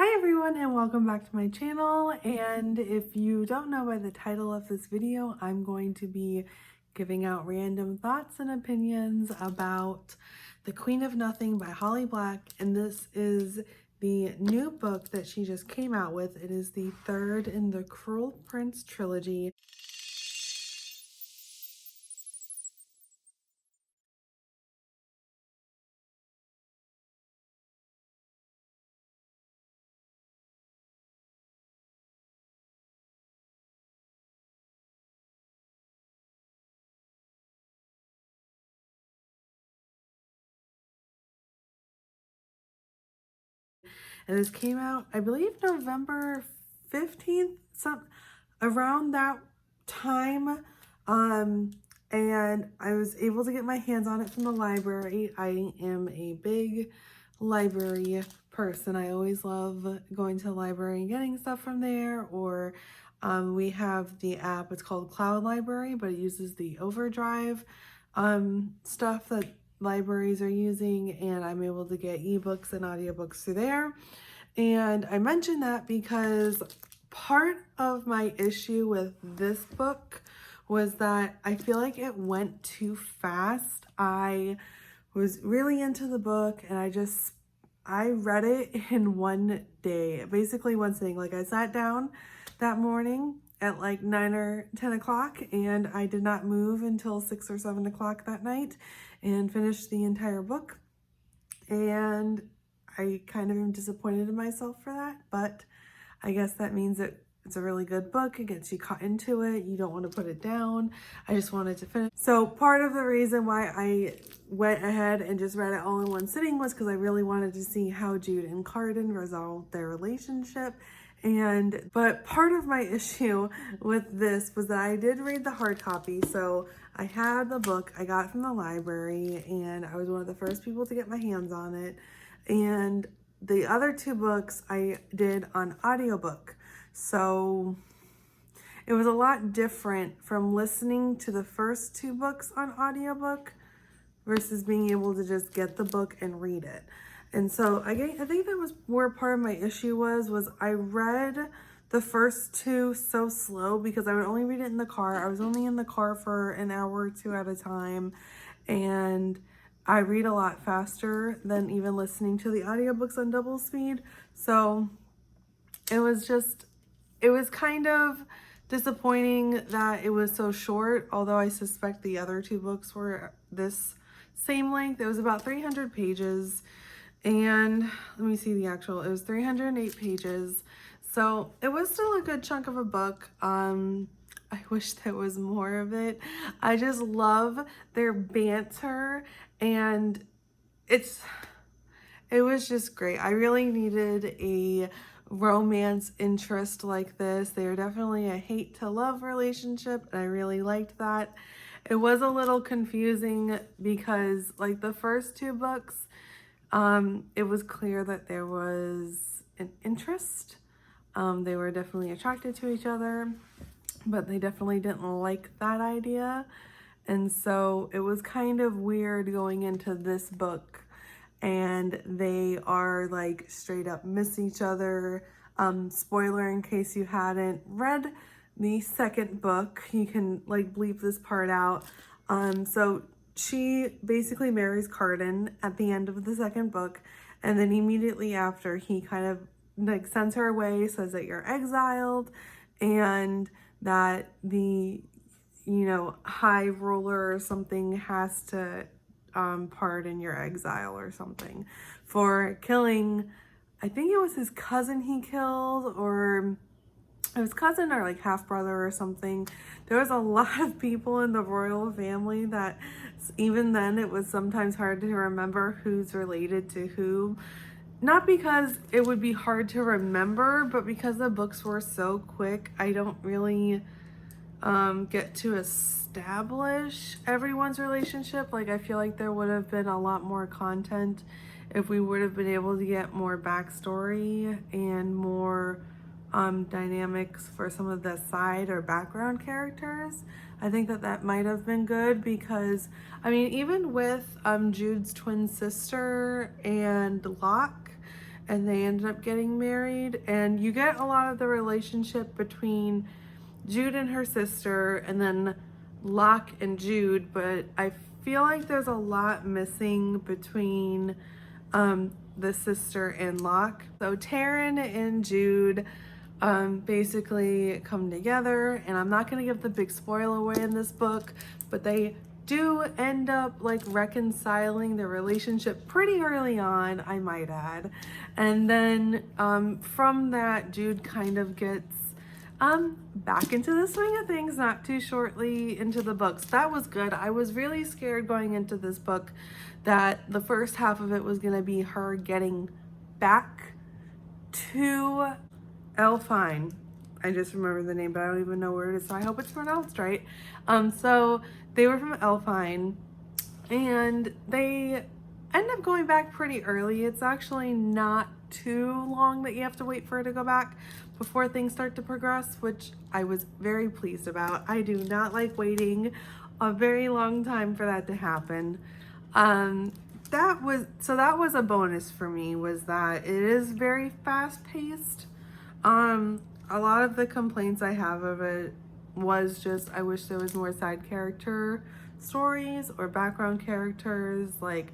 Hi everyone and welcome back to my channel, and if you don't know by the title of this video, I'm going to be giving out random thoughts and opinions about The Queen of Nothing by Holly Black, and this is the new book that she just came out with. It is the third in the Cruel Prince trilogy. And this came out, I believe, November 15th, around that time. And I was able to get my hands on it from the library. I am a big library person. I always love going to the library and getting stuff from there, or we have the app, it's called Cloud Library, but it uses the Overdrive stuff that libraries are using, and I'm able to get ebooks and audiobooks through there. And I mention that because part of my issue with this book was that I feel like it went too fast. I was really into the book and I read it in one day, basically one sitting. Like, I sat down that morning at like 9 or 10 o'clock and I did not move until 6 or 7 o'clock that night and finished the entire book. And I kind of am disappointed in myself for that, but I guess that means that it's a really good book. It gets you caught into it. You don't want to put it down. I just wanted to finish. So part of the reason why I went ahead and just read it all in one sitting was because I really wanted to see how Jude and Cardan resolved their relationship. But part of my issue with this was that I did read the hard copy. So I had the book, I got it from the library, and I was one of the first people to get my hands on it. And the other two books I did on audiobook. So it was a lot different from listening to the first two books on audiobook versus being able to just get the book and read it. And so I think that was where part of my issue was I read the first two so slow because I would only read it in the car. I was only in the car for an hour or two at a time, and I read a lot faster than even listening to the audiobooks on double speed. So it was kind of disappointing that it was so short, although I suspect the other two books were this same length. It was about 300 pages, and let me see the actual, it was 308 pages. So it was still a good chunk of a book. I wish there was more of it. I just love their banter, and it was just great. I really needed a romance interest like this. They're definitely a hate to love relationship, and I really liked that. It was a little confusing because, like, the first two books, it was clear that there was an interest. They were definitely attracted to each other, but they definitely didn't like that idea. And so it was kind of weird going into this book, and they are like straight up miss each other. Spoiler in case you hadn't read the second book, you can like bleep this part out. So she basically marries Cardan at the end of the second book, and then immediately after he kind of like sends her away, says that you're exiled, and that the high ruler or something has to pardon your exile or something for killing, I think it was his cousin he killed, or it was cousin or like half brother or something. There was a lot of people in the royal family that even then it was sometimes hard to remember who's related to who. Not because it would be hard to remember, but because the books were so quick, I don't really get to establish everyone's relationship. Like, I feel like there would have been a lot more content if we would have been able to get more backstory and more dynamics for some of the side or background characters. I think that might have been good because, I mean, even with Jude's twin sister and Locke, and they ended up getting married. And you get a lot of the relationship between Jude and her sister, and then Locke and Jude, but I feel like there's a lot missing between the sister and Locke. So Taryn and Jude basically come together, and I'm not going to give the big spoiler away in this book, but they do end up like reconciling their relationship pretty early on, I might add. And then from that, Jude kind of gets back into the swing of things not too shortly into the books. That was good. I was really scared going into this book that the first half of it was going to be her getting back to Elfine. I just remember the name, but I don't even know where it is, so I hope it's pronounced right. So they were from Elfine, and they end up going back pretty early. It's actually not too long that you have to wait for her to go back before things start to progress, which I was very pleased about. I do not like waiting a very long time for that to happen. That was a bonus for me, was that it is very fast paced. A lot of the complaints I have of it was just, I wish there was more side character stories or background characters. Like,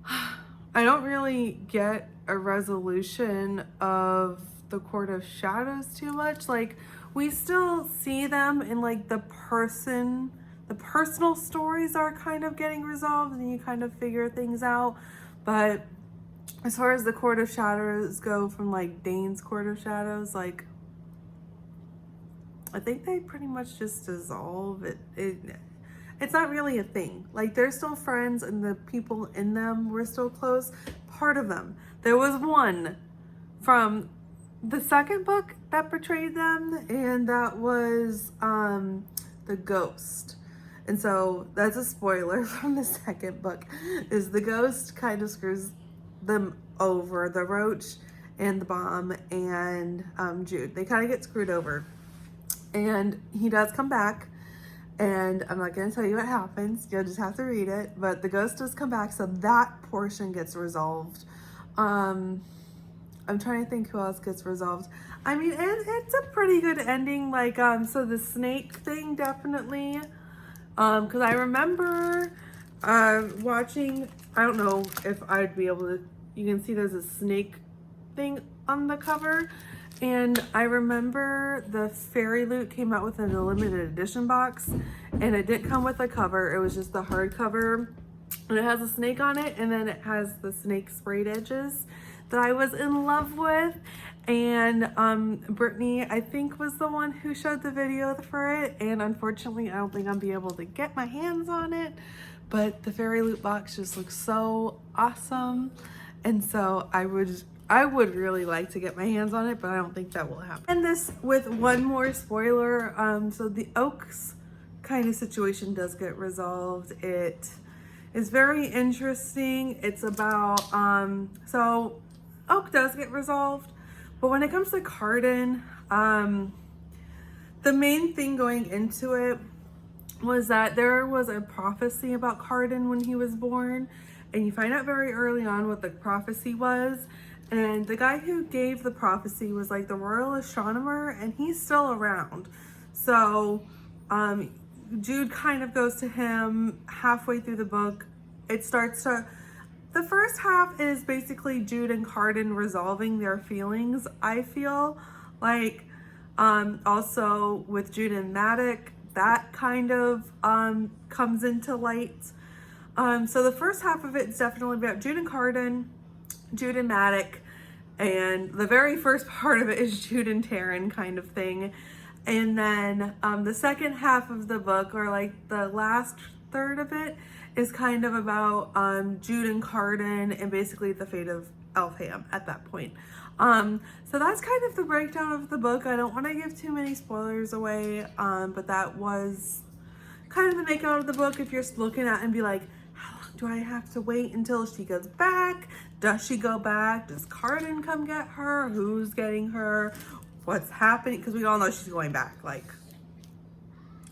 I don't really get a resolution of the Court of Shadows too much. Like, we still see them in like the personal stories are kind of getting resolved, and you kind of figure things out. But as far as the Court of Shadows go, from like Dane's Court of Shadows, like, I think they pretty much just dissolve it. It's not really a thing. Like, they're still friends, and the people in them were still close. Part of them. There was one from the second book that betrayed them, and that was the ghost. And so that's a spoiler from the second book, is the ghost kind of screws them over, the Roach and the Bomb and Jude. They kind of get screwed over. And he does come back, and I'm not going to tell you what happens. You'll just have to read it. But the ghost does come back, so that portion gets resolved. I'm trying to think who else gets resolved. I mean, it's a pretty good ending. Like, so the snake thing, definitely. Because I remember watching, I don't know if I'd be able to, you can see there's a snake thing on the cover. And I remember the Fairy Loot came out with a limited edition box, and it didn't come with a cover. It was just the hardcover, and it has a snake on it, and then it has the snake sprayed edges that I was in love with. And Brittany, I think, was the one who showed the video for it, and unfortunately I don't think I'll be able to get my hands on it, but the Fairy Loot box just looks so awesome, and so I would really like to get my hands on it, but I don't think that will happen. And this with one more spoiler, so the Oaks kind of situation does get resolved. It is very interesting. It's about, so Oak does get resolved, but when it comes to Cardan, the main thing going into it was that there was a prophecy about Cardan when he was born, and you find out very early on what the prophecy was. And the guy who gave the prophecy was like the royal astronomer, and he's still around. So Jude kind of goes to him halfway through the book. It starts to, the first half is basically Jude and Cardan resolving their feelings, I feel like. Also with Jude and Madoc, that kind of comes into light. So the first half of it is definitely about Jude and Cardan, Jude and Madoc, and the very first part of it is Jude and Taryn kind of thing. And then the second half of the book, or like the last third of it, is kind of about Jude and Cardan and basically the fate of Elfham at that point. So that's kind of the breakdown of the book. I don't want to give too many spoilers away, but that was kind of the make out of the book. If you're looking at it and be like, how long do I have to wait until she goes back? Does she go back? Does Cardan come get her? Who's getting her? What's happening? Because we all know she's going back. Like,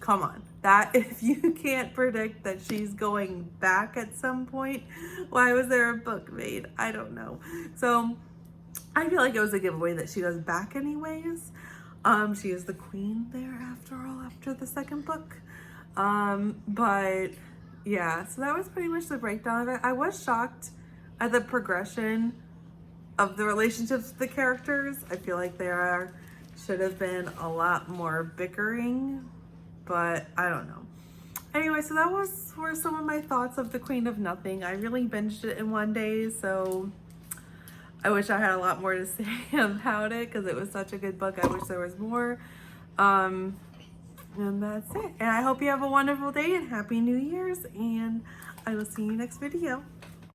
come on. That, if you can't predict that she's going back at some point, why was there a book made? I don't know. So I feel like it was a giveaway that she goes back anyways. She is the queen there after all, after the second book. But yeah, so that was pretty much the breakdown of it. I was shocked at the progression of the relationships with the characters. I feel like there should have been a lot more bickering, but I don't know. Anyway, so that were some of my thoughts of The Queen of Nothing. I really binged it in one day, so I wish I had a lot more to say about it because it was such a good book. I wish there was more. And that's it. And I hope you have a wonderful day and Happy New Year's, and I will see you next video.